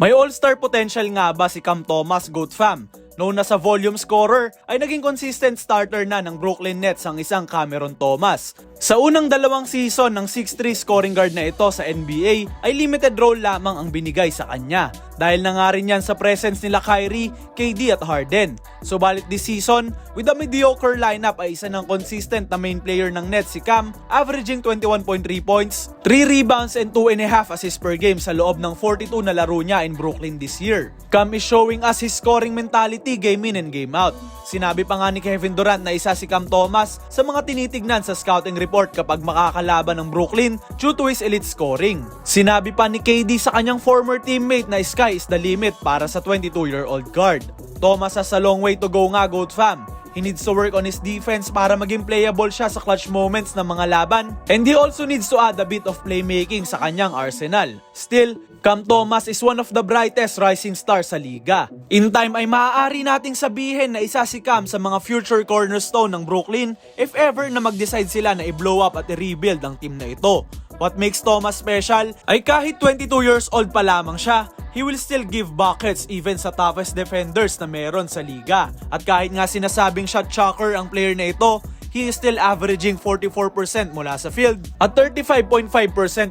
May all-star potential nga ba si Cam Thomas, GOAT fam? Known na sa volume scorer, ay naging consistent starter na ng Brooklyn Nets ang isang Cameron Thomas. Sa unang dalawang season ng 6'3 scoring guard na ito sa NBA, ay limited role lamang ang binigay sa kanya. Dahil na nga rin yan sa presence nila Kyrie, KD at Harden. Subalit this season, with a mediocre lineup ay isa ng consistent na main player ng Nets si Cam, averaging 21.3 points, 3 rebounds and 2.5 assists per game sa loob ng 42 na laro niya in Brooklyn this year. Cam is showing us his scoring mentality game in and game out. Sinabi pa nga ni Kevin Durant na isa si Cam Thomas sa mga tinitignan sa scouting report kapag makakalaban ng Brooklyn due to his elite scoring. Sinabi pa ni KD sa kanyang former teammate na sky is the limit para sa 22-year-old guard. Thomas has a long way to go nga, GOAT fam. He needs to work on his defense para maging playable siya sa clutch moments ng mga laban, and he also needs to add a bit of playmaking sa kanyang arsenal. Still, Cam Thomas is one of the brightest rising stars sa liga. In time ay maaari nating sabihin na isa si Cam sa mga future cornerstone ng Brooklyn if ever na mag-decide sila na i-blow up at i-rebuild ang team na ito. What makes Thomas special ay kahit 22 years old pa lamang siya, he will still give buckets even sa toughest defenders na meron sa liga. At kahit nga sinasabing shot choker ang player na ito, he is still averaging 44% mula sa field at 35.5%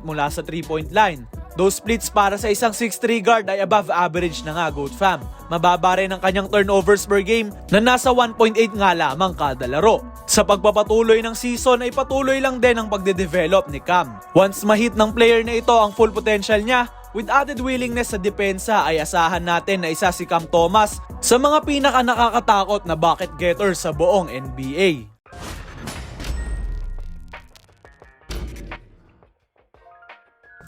mula sa 3-point line. Those splits para sa isang 6'3 guard ay above average na nga, GOAT fam. Mababa rin ang kanyang turnovers per game na nasa 1.8 nga lamang kada laro. Sa pagpapatuloy ng season ay patuloy lang din ang pagde-develop ni Cam. Once ma-hit ng player na ito ang full potential niya, with added willingness sa depensa ay asahan natin na isa si Cam Thomas sa mga pinaka nakakatakot na bucket getter sa buong NBA.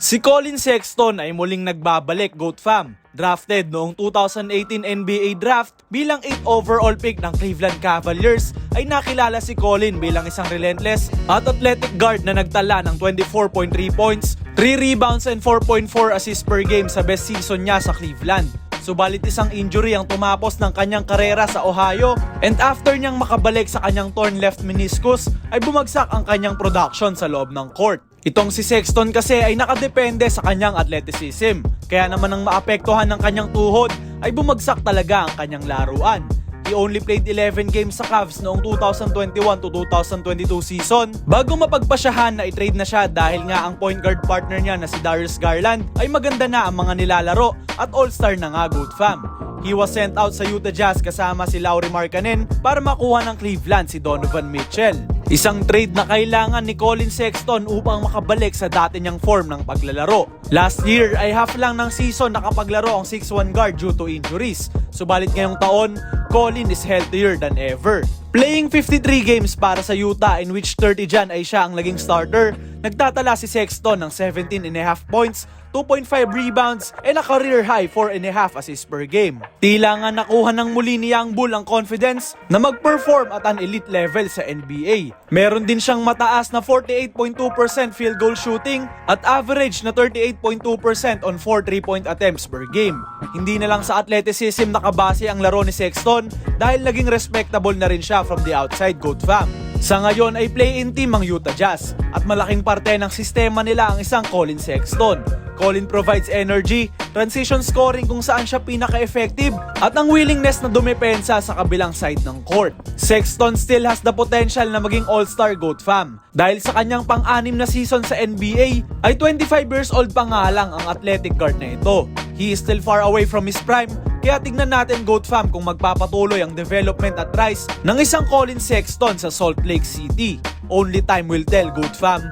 Si Collin Sexton ay muling nagbabalik, GOAT fam. Drafted noong 2018 NBA Draft bilang 8th overall pick ng Cleveland Cavaliers, ay nakilala si Collin bilang isang relentless at athletic guard na nagtala ng 24.3 points, 3 rebounds and 4.4 assists per game sa best season niya sa Cleveland. Subalit isang injury ang tumapos ng kanyang karera sa Ohio, and after niyang makabalik sa kanyang torn left meniscus ay bumagsak ang kanyang production sa loob ng court. Itong si Sexton kasi ay nakadepende sa kanyang athleticism, kaya naman ang maapektuhan ng kanyang tuhod ay bumagsak talaga ang kanyang laruan. He only played 11 games sa Cavs noong 2021 to 2022 season bago mapagpasyahan na i-trade na siya dahil nga ang point guard partner niya na si Darius Garland ay maganda na ang mga nilalaro at all-star na nga, GOAT fam. He was sent out sa Utah Jazz kasama si Lauri Markkanen para makuha ng Cleveland si Donovan Mitchell. Isang trade na kailangan ni Collin Sexton upang makabalik sa dati niyang form ng paglalaro. Last year ay half lang ng season nakapaglaro ang 6'1 guard due to injuries. Subalit ngayong taon, Collin is healthier than ever. Playing 53 games para sa Utah in which 30 dyan ay siya ang naging starter, nagtatala si Sexton ng 17.5 points, 2.5 rebounds, and a career high 4.5 assists per game. Tila nga nakuha ng muli ni Young Bull ang confidence na mag-perform at an elite level sa NBA. Meron din siyang mataas na 48.2% field goal shooting at average na 38.2% on 4 3-point attempts per game. Hindi na lang sa athleticism nakabase ang laro ni Sexton dahil naging respectable na rin siya from the outside, GOAT fam. Sa ngayon ay play-in team ang Utah Jazz at malaking parte ng sistema nila ang isang Collin Sexton. Collin provides energy, transition scoring kung saan siya pinaka-effective at ang willingness na dumepensa sa kabilang side ng court. Sexton still has the potential na maging all-star, GOAT fam. Dahil sa kanyang pang-anim na season sa NBA ay 25 years old pa nga lang ang athletic guard na ito. He is still far away from his prime, kaya tignan natin, GOAT fam, kung magpapatuloy ang development at rise ng isang Collin Sexton sa Salt Lake City. Only time will tell, GOAT fam.